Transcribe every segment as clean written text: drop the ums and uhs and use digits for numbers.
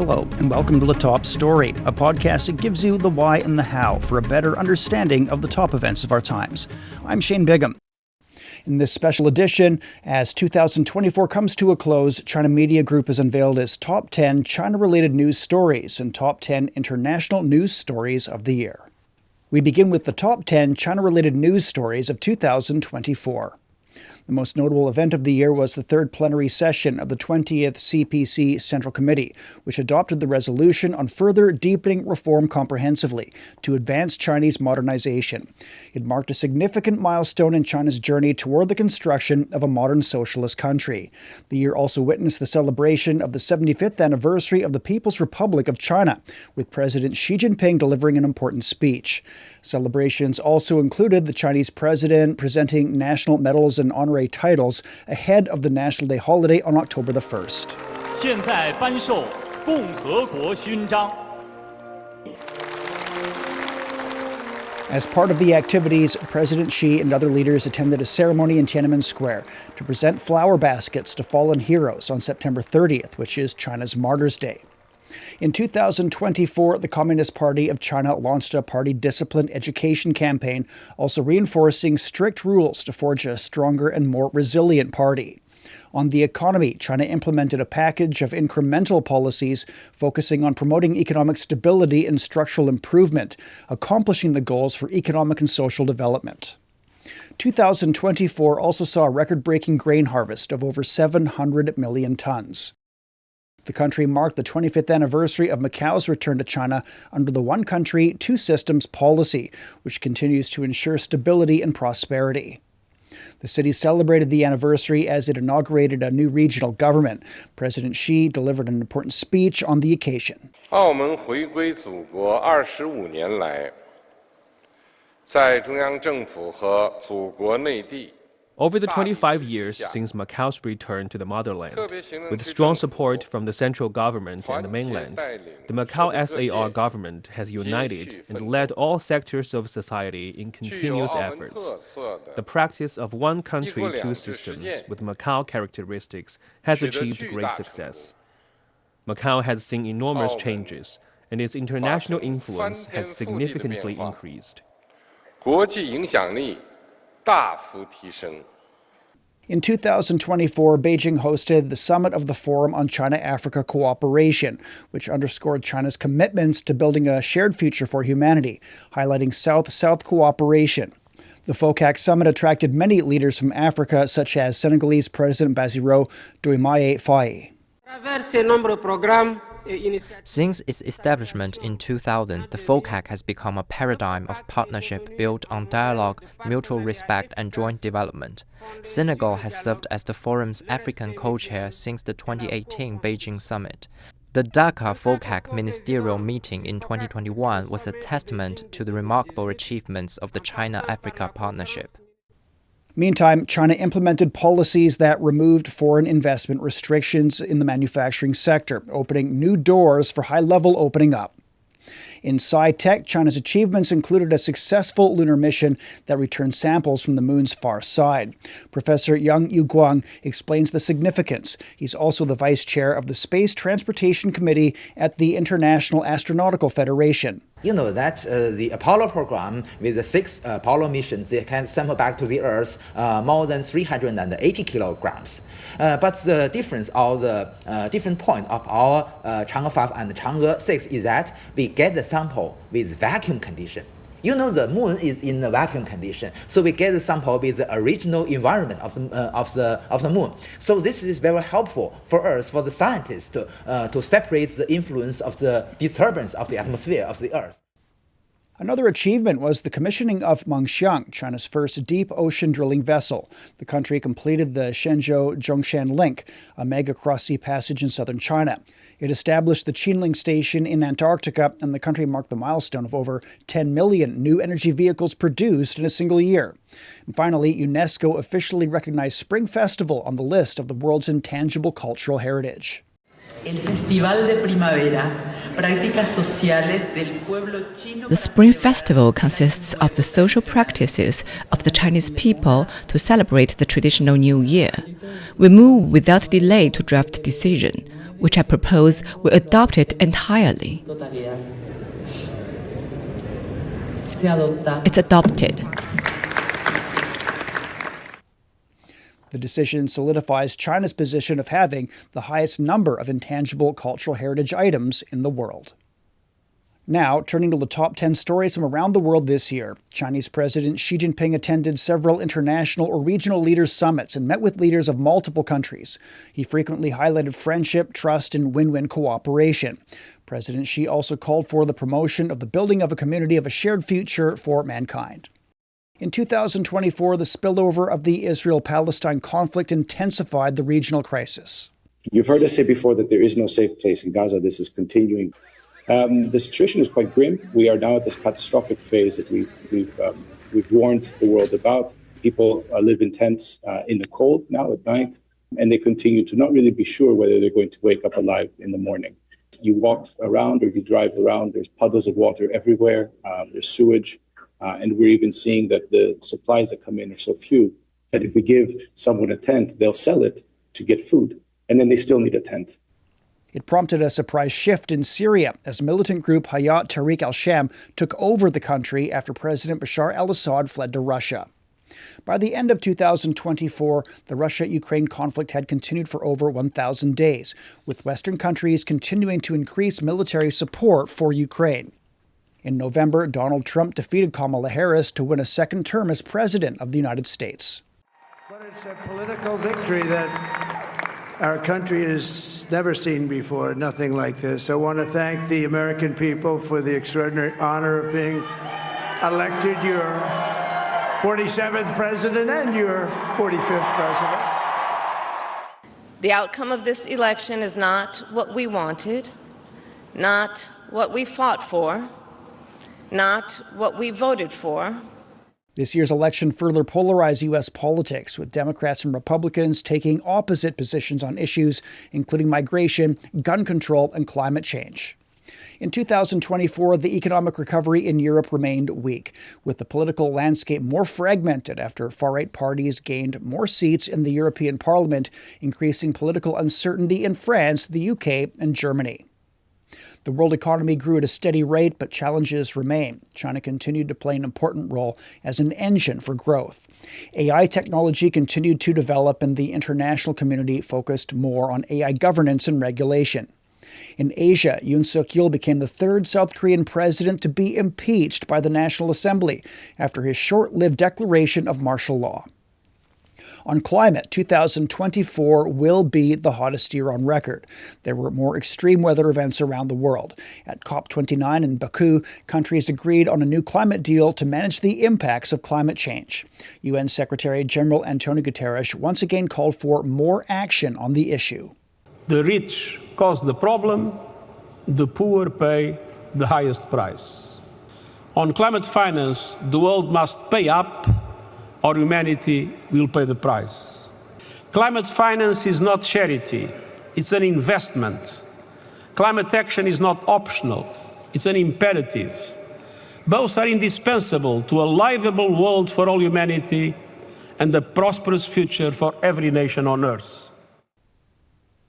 Hello, and welcome to The Top Story, a podcast that gives you the why and the how for a better understanding of the top events of our times. I'm Shane Bigham. In this special edition, as 2024 comes to a close, China Media Group has unveiled its top 10 China-related news stories and top 10 international news stories of the year. We begin with the top 10 China-related news stories of 2024. The most notable event of the year was the third plenary session of the 20th CPC Central Committee, which adopted the resolution on further deepening reform comprehensively to advance Chinese modernization. It marked a significant milestone in China's journey toward the construction of a modern socialist country. The year also witnessed the celebration of the 75th anniversary of the People's Republic of China, with President Xi Jinping delivering an important speech. Celebrations also included the Chinese president presenting national medals and honorary titles ahead of the National Day holiday on October the 1st. 现在颁授共和国勋章. As part of the activities, President Xi and other leaders attended a ceremony in Tiananmen Square to present flower baskets to fallen heroes on September 30th, which is China's Martyrs' Day. In 2024, the Communist Party of China launched a party discipline education campaign, also reinforcing strict rules to forge a stronger and more resilient party. On the economy, China implemented a package of incremental policies focusing on promoting economic stability and structural improvement, accomplishing the goals for economic and social development. 2024 also saw a record-breaking grain harvest of over 700 million tons. The country marked the 25th anniversary of Macau's return to China under the One Country, Two Systems policy, which continues to ensure stability and prosperity. The city celebrated the anniversary as it inaugurated a new regional government. President Xi delivered an important speech on the occasion. 澳门回归祖国25年来，在中央政府和祖国内地 Over the 25 years since Macau's return to the motherland, with strong support from the central government and the mainland, the Macau SAR government has united and led all sectors of society in continuous efforts. The practice of one country, two systems with Macau characteristics has achieved great success. Macau has seen enormous changes, and its international influence has significantly increased. 国际影响力 大幅提升. In 2024, Beijing hosted the summit of the Forum on China-Africa Cooperation, which underscored China's commitments to building a shared future for humanity, highlighting South-South cooperation. The FOCAC summit attracted many leaders from Africa, such as Senegalese President Bassirou Diomaye Faye. Since its establishment in 2000, the FOCAC has become a paradigm of partnership built on dialogue, mutual respect, and joint development. Senegal has served as the forum's African co-chair since the 2018 Beijing summit. The Dakar FOCAC ministerial meeting in 2021 was a testament to the remarkable achievements of the China-Africa partnership. Meantime, China implemented policies that removed foreign investment restrictions in the manufacturing sector, opening new doors for high-level opening up. In sci-tech, China's achievements included a successful lunar mission that returned samples from the moon's far side. Professor Yang Yuguang explains the significance. He's also the vice chair of the Space Transportation Committee at the International Astronautical Federation. You know that the Apollo program with the 6 Apollo missions, they can sample back to the Earth more than 380 kilograms. But the difference or the different point of our Chang'e 5 and Chang'e 6 is that we get the sample with vacuum condition. You know the moon is in a vacuum condition, so we get the sample with the original environment of the moon. So this is very helpful for us, for the scientists, to separate the influence of the disturbance of the atmosphere of the Earth. Another achievement was the commissioning of Mengxiang, China's first deep ocean drilling vessel. The country completed the Shenzhou-Zhongshan Link, a mega cross-sea passage in southern China. It established the Qinling Station in Antarctica, and the country marked the milestone of over 10 million new energy vehicles produced in a single year. And finally, UNESCO officially recognized Spring Festival on the list of the world's intangible cultural heritage. El Festival de Primavera, prácticas sociales del pueblo chino. The Spring Festival consists of the social practices of the Chinese people to celebrate the traditional New Year. We move without delay to draft decision. which I propose we adopt it entirely. It's adopted. The decision solidifies China's position of having the highest number of intangible cultural heritage items in the world. Now, turning to the top 10 stories from around the world this year, Chinese President Xi Jinping attended several international or regional leaders' summits and met with leaders of multiple countries. He frequently highlighted friendship, trust, and win-win cooperation. President Xi also called for the promotion of the building of a community of a shared future for mankind. In 2024, the spillover of the Israel-Palestine conflict intensified the regional crisis. You've heard us say before that there is no safe place in Gaza. This is continuing. The situation is quite grim. We are now at this catastrophic phase that we've warned the world about. People live in tents in the cold now at night, and they continue to not really be sure whether they're going to wake up alive in the morning. You walk around or you drive around, there's puddles of water everywhere, there's sewage, and we're even seeing that the supplies that come in are so few that if we give someone a tent, they'll sell it to get food, and then they still need a tent. It prompted a surprise shift in Syria as militant group Hayat Tahrir al-Sham took over the country after President Bashar al-Assad fled to Russia. By the end of 2024, the Russia-Ukraine conflict had continued for over 1,000 days, with Western countries continuing to increase military support for Ukraine. In November, Donald Trump defeated Kamala Harris to win a second term as President of the United States. But it's a political victory that our country has never seen before, nothing like this. I want to thank the American people for the extraordinary honor of being elected your 47th president and your 45th president. The outcome of this election is not what we wanted, not what we fought for, not what we voted for. This year's election further polarized U.S. politics, with Democrats and Republicans taking opposite positions on issues including migration, gun control, and climate change. In 2024, the economic recovery in Europe remained weak, with the political landscape more fragmented after far-right parties gained more seats in the European Parliament, increasing political uncertainty in France, the UK, and Germany. The world economy grew at a steady rate, but challenges remain. China continued to play an important role as an engine for growth. AI technology continued to develop, and the international community focused more on AI governance and regulation. In Asia, Yoon Suk-yeol became the third South Korean president to be impeached by the National Assembly after his short-lived declaration of martial law. On climate, 2024 will be the hottest year on record. There were more extreme weather events around the world. At COP29 in Baku, countries agreed on a new climate deal to manage the impacts of climate change. UN Secretary General Antonio Guterres once again called for more action on the issue. The rich cause the problem, the poor pay the highest price. On climate finance, the world must pay up, or humanity will pay the price. Climate finance is not charity, it's an investment. Climate action is not optional, it's an imperative. Both are indispensable to a livable world for all humanity and a prosperous future for every nation on Earth.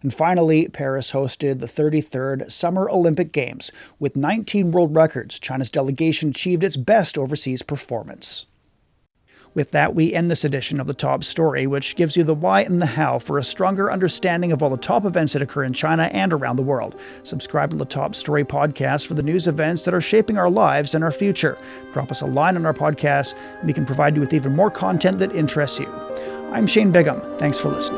And finally, Paris hosted the 33rd Summer Olympic Games. With 19 world records, China's delegation achieved its best overseas performance. With that, we end this edition of The Top Story, which gives you the why and the how for a stronger understanding of all the top events that occur in China and around the world. Subscribe to The Top Story podcast for the news events that are shaping our lives and our future. Drop us a line on our podcast, and we can provide you with even more content that interests you. I'm Shane Bigham. Thanks for listening.